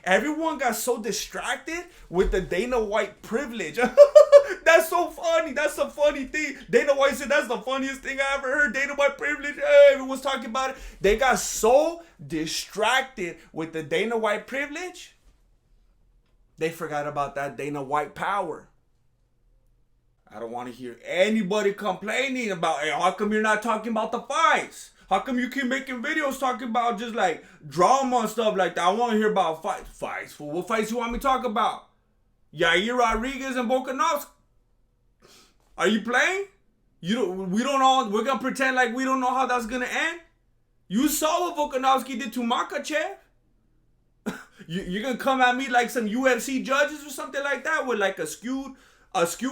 Everyone got so distracted with the Dana White privilege. That's so funny. That's the funny thing. Dana White said that's the funniest thing I ever heard. Dana White privilege. Hey, everyone's talking about it. They got so distracted with the Dana White privilege, they forgot about that Dana White power. I don't want to hear anybody complaining about, hey, how come you're not talking about the fights? How come you keep making videos talking about just like drama and stuff like that? I want to hear about fights. For what fights you want me to talk about? Yair Rodriguez and Volkanovski. Are you playing? We don't know. We're gonna pretend like we don't know how that's gonna end. You saw what Volkanovski did to Makhachev. You're gonna come at me like some UFC judges or something like that with like a skewed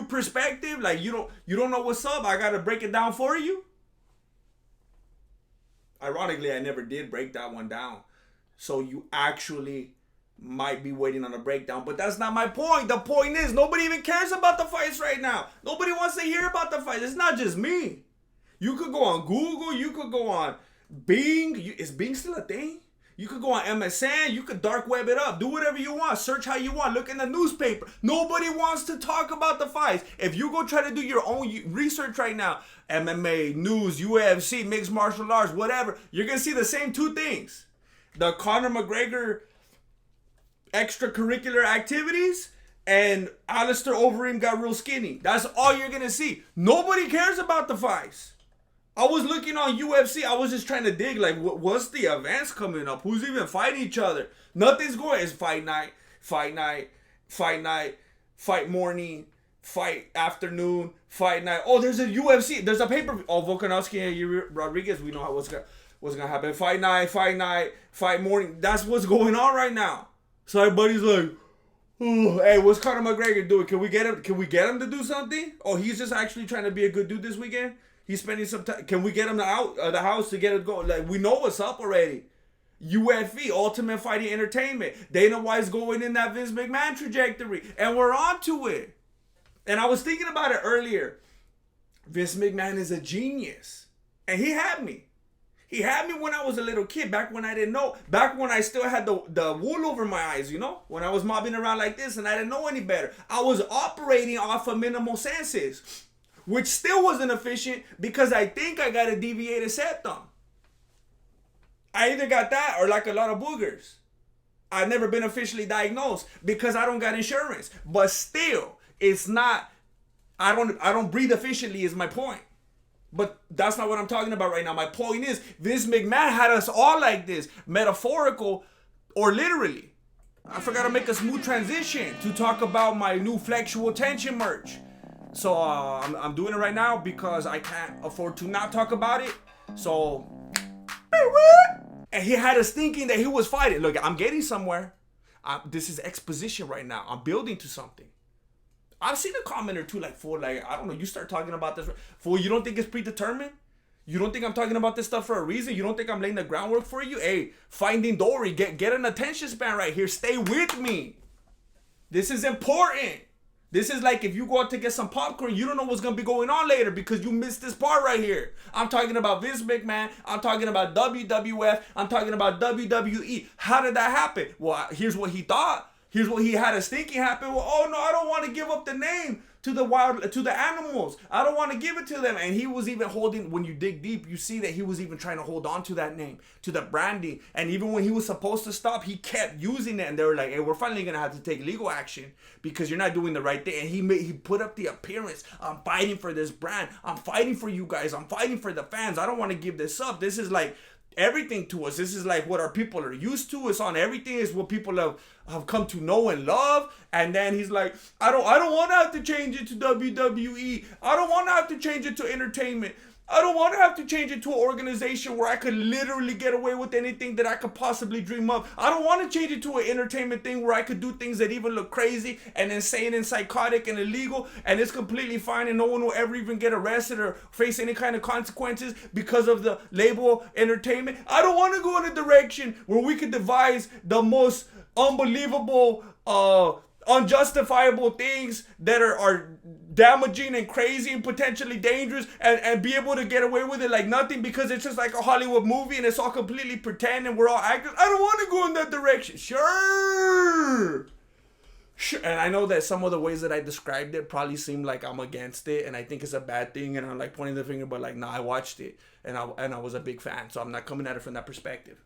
perspective. Like you don't know what's up. I gotta break it down for you. Ironically, I never did break that one down. So you actually might be waiting on a breakdown. But that's not my point. The point is nobody even cares about the fights right now. Nobody wants to hear about the fights. It's not just me. You could go on Google. You could go on Bing. Is Bing still a thing? You could go on MSN. You could dark web it up. Do whatever you want. Search how you want. Look in the newspaper. Nobody wants to talk about the fights. If you go try to do your own research right now, MMA, news, UFC, mixed martial arts, whatever, you're going to see the same two things. The Conor McGregor extracurricular activities and Alistair Overeem got real skinny. That's all you're going to see. Nobody cares about the fights. I was looking on UFC. I was just trying to dig, like, what's the events coming up? Who's even fighting each other? Nothing's going. It's fight night, fight morning, fight afternoon, fight night. Oh, there's a UFC. There's a pay-per-view. Oh, Volkanovski and Rodriguez. We know what's gonna happen. Fight night, fight morning. That's what's going on right now. So everybody's like, oh, hey, what's Conor McGregor doing? Can we get him to do something? Oh, he's just actually trying to be a good dude this weekend. He's spending some time. Can we get him out of the house to get it going? Like, we know what's up already. UFC, Ultimate Fighting Entertainment. Dana White's going in that Vince McMahon trajectory. And we're on to it. And I was thinking about it earlier. Vince McMahon is a genius. And he had me. He had me when I was a little kid. Back when I didn't know. Back when I still had the wool over my eyes, you know? When I was mobbing around like this and I didn't know any better. I was operating off of minimal senses, which still wasn't efficient because I think I got a deviated septum. I either got that or like a lot of boogers. I've never been officially diagnosed because I don't got insurance. But still, it's not, I don't breathe efficiently is my point. But that's not what I'm talking about right now. My point is, Vince McMahon had us all like this, metaphorical or literally. I forgot to make a smooth transition to talk about my new FLEXUAL Tension merch. So I'm doing it right now because I can't afford to not talk about it. So, and he had us thinking that he was fighting. Look, I'm getting somewhere. This is exposition right now. I'm building to something. I've seen a comment or two like, fool, like, I don't know, you start talking about this. Fool, you don't think it's predetermined? You don't think I'm talking about this stuff for a reason? You don't think I'm laying the groundwork for you? Hey, Finding Dory, get an attention span right here. Stay with me. This is important. This is like if you go out to get some popcorn, you don't know what's going to be going on later because you missed this part right here. I'm talking about Vince McMahon. I'm talking about WWF. I'm talking about WWE. How did that happen? Well, here's what he thought. Here's what he had us thinking happened. Well, oh no, I don't want to give up the name to the animals. I don't want to give it to them. And he was even holding, when you dig deep, you see that he was even trying to hold on to that name, to the branding. And even when he was supposed to stop, he kept using it. And they were like, hey, we're finally going to have to take legal action because you're not doing the right thing. And he put up the appearance. I'm fighting for this brand. I'm fighting for you guys. I'm fighting for the fans. I don't want to give this up. This is like everything to us. This is like what our people are used to. It's on everything. It's what people have come to know and love. And then he's like, I don't want to have to change it to WWE. I don't want to have to change it to entertainment. I don't want to have to change it to an organization where I could literally get away with anything that I could possibly dream up. I don't want to change it to an entertainment thing where I could do things that even look crazy and insane and psychotic and illegal, and it's completely fine and no one will ever even get arrested or face any kind of consequences because of the label entertainment. I don't want to go in a direction where we could devise the most unbelievable, unjustifiable things that are damaging and crazy and potentially dangerous and be able to get away with it like nothing because it's just like a Hollywood movie and it's all completely pretend and we're all actors. I don't want to go in that direction. Sure. And I know that some of the ways that I described it probably seem like I'm against it, and I think it's a bad thing, and I'm like pointing the finger, but like, nah, I watched it, and I was a big fan, so I'm not coming at it from that perspective.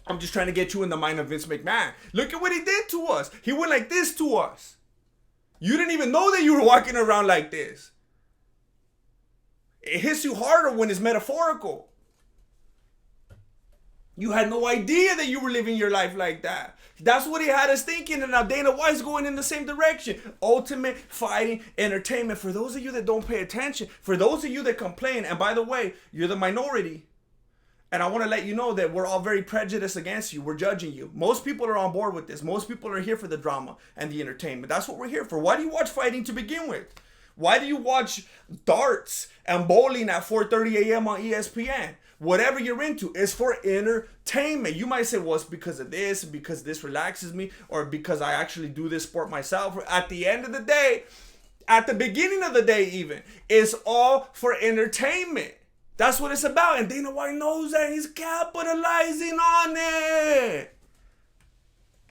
I'm just trying to get you in the mind of Vince McMahon. Look at what he did to us. He went like this to us. You didn't even know that you were walking around like this. It hits you harder when it's metaphorical. You had no idea that you were living your life like that. That's what he had us thinking, and now Dana White's going in the same direction. Ultimate Fighting Entertainment. For those of you that don't pay attention, for those of you that complain, and by the way, you're the minority, and I want to let you know that we're all very prejudiced against you. We're judging you. Most people are on board with this. Most people are here for the drama and the entertainment. That's what we're here for. Why do you watch fighting to begin with? Why do you watch darts and bowling at 4:30 a.m. on ESPN? Whatever you're into is for entertainment. You might say, well, it's because of this, because this relaxes me, or because I actually do this sport myself. At the end of the day, at the beginning of the day even, it's all for entertainment. That's what it's about. And Dana White knows that. He's capitalizing on it.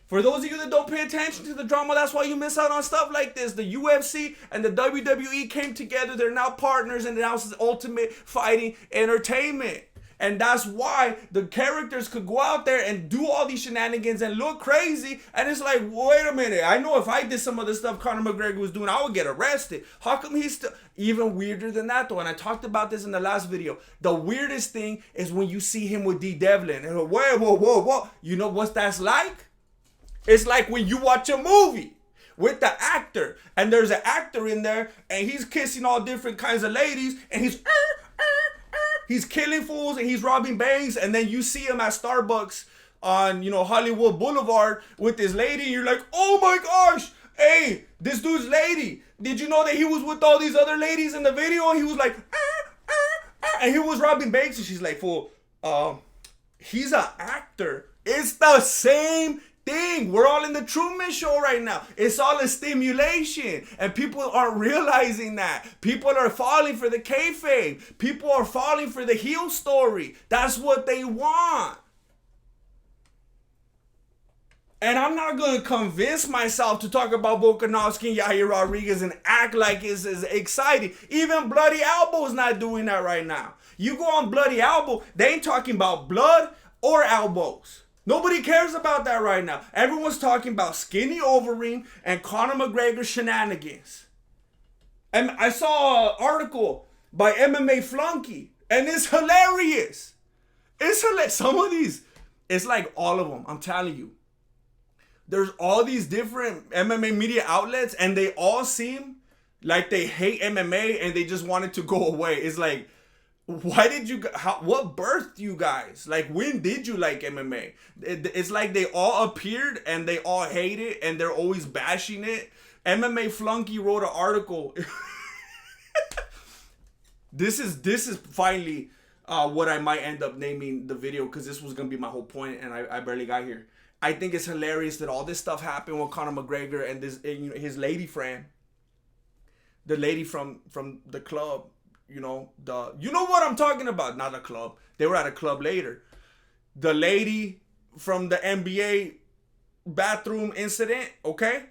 For those of you that don't pay attention to the drama, that's why you miss out on stuff like this. The UFC and the WWE came together. They're now partners, and now it's Ultimate Fighting Entertainment. And that's why the characters could go out there and do all these shenanigans and look crazy. And it's like, wait a minute. I know if I did some of the stuff Conor McGregor was doing, I would get arrested. How come he's still... Even weirder than that, though. And I talked about this in the last video. The weirdest thing is when you see him with D. Devlin. And whoa. You know what that's like? It's like when you watch a movie with the actor. And there's an actor in there. And he's kissing all different kinds of ladies. And he's killing fools and he's robbing banks, and then you see him at Starbucks on, Hollywood Boulevard with this lady, and you're like, oh my gosh, hey, this dude's lady. Did you know that he was with all these other ladies in the video? And he was like, and he was robbing banks, and she's like, fool, he's an actor. It's the same thing. We're all in the Truman Show right now. It's all a stimulation, and people aren't realizing that. People are falling for the kayfabe. People are falling for the heel story. That's what they want. And I'm not going to convince myself to talk about Volkanovski and Yair Rodriguez and act like it's as exciting. Even Bloody Elbow's not doing that right now. You go on Bloody Elbow, they ain't talking about blood or elbows. Nobody cares about that right now. Everyone's talking about Skinny Overeem and Conor McGregor shenanigans. And I saw an article by MMA Flunkie, and it's hilarious. It's hilarious. Some of these, it's like all of them, I'm telling you. There's all these different MMA media outlets, and they all seem like they hate MMA and they just want it to go away. It's like, why did you, what birthed you guys? Like, when did you like MMA? It's like they all appeared and they all hate it and they're always bashing it. MMA Flunkie wrote an article. This is finally what I might end up naming the video, because this was going to be my whole point and I barely got here. I think it's hilarious that all this stuff happened with Conor McGregor and this, his lady friend. The lady from the club. You know what I'm talking about. Not a club. They were at a club later. The lady from the NBA bathroom incident, okay?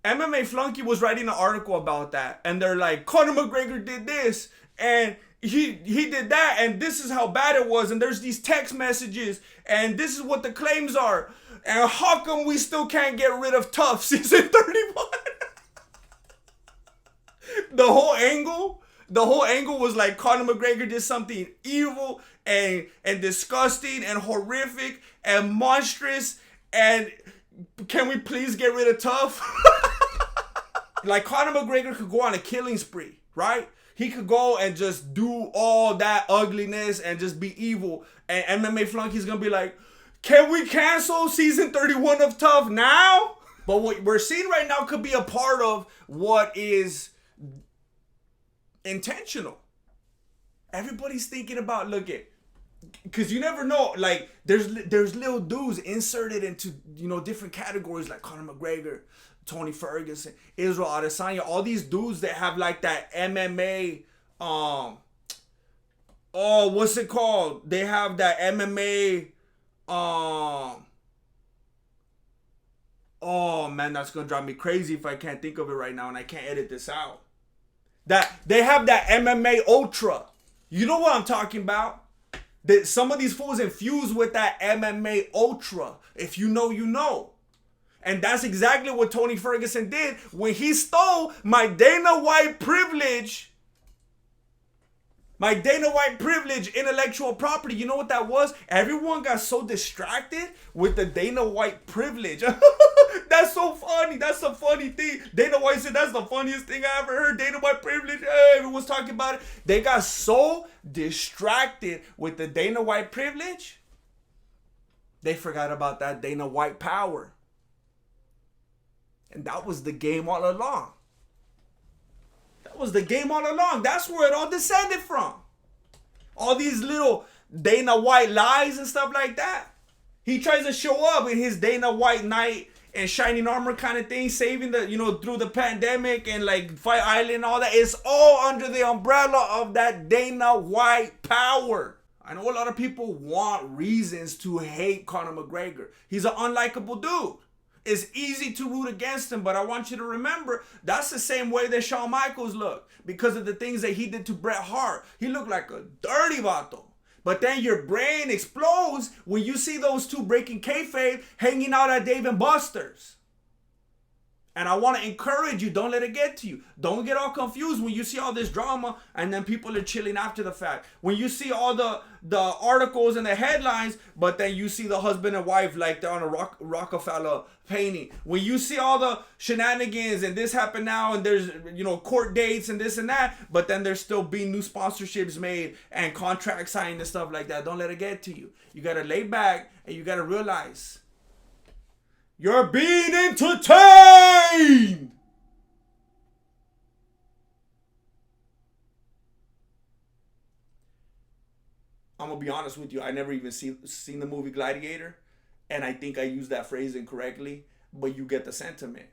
MMA Flunkie was writing an article about that. And they're like, Conor McGregor did this. And he did that. And this is how bad it was. And there's these text messages. And this is what the claims are. And how come we still can't get rid of TUF season 31? The whole angle was like Conor McGregor did something evil and disgusting and horrific and monstrous, and can we please get rid of TUF? Like, Conor McGregor could go on a killing spree, right? He could go and just do all that ugliness and just be evil, and MMA Flunkie's gonna be like, can we cancel season 31 of TUF now? But what we're seeing right now could be a part of what is intentional. Everybody's thinking about, because you never know, like, there's little dudes inserted into, different categories, like Conor McGregor, Tony Ferguson, Israel Adesanya, all these dudes that have like that MMA, what's it called? They have that MMA, Oh man, that's gonna drive me crazy if I can't think of it right now and I can't edit this out. That they have that MMA Ultra. You know what I'm talking about? That some of these fools infused with that MMA Ultra. If you know, you know. And that's exactly what Tony Ferguson did when he stole my Dana White privilege. My Dana White privilege intellectual property. You know what that was? Everyone got so distracted with the Dana White privilege. That's so funny. That's a funny thing. Dana White said that's the funniest thing I ever heard. Dana White privilege. Hey, everyone's talking about it. They got so distracted with the Dana White privilege, they forgot about that Dana White power. And that was the game all along. That was the game all along. That's where it all descended from. All these little Dana White lies and stuff like that. He tries to show up in his Dana White knight and shining armor kind of thing, saving the, through the pandemic and like Fight Island and all that. It's all under the umbrella of that Dana White power. I know a lot of people want reasons to hate Conor McGregor. He's an unlikable dude. It's easy to root against him, but I want you to remember that's the same way that Shawn Michaels looked because of the things that he did to Bret Hart. He looked like a dirty vato. But then your brain explodes when you see those two breaking kayfabe hanging out at Dave and Buster's. And I want to encourage you, don't let it get to you. Don't get all confused when you see all this drama and then people are chilling after the fact. When you see all the articles and the headlines, but then you see the husband and wife like they're on a Rockefeller painting. When you see all the shenanigans and this happened now and there's, court dates and this and that, but then there's still being new sponsorships made and contracts signed and stuff like that. Don't let it get to you. You got to lay back and you got to realize you're being entertained. I'm going to be honest with you. I never even seen the movie Gladiator. And I think I used that phrase incorrectly. But you get the sentiment.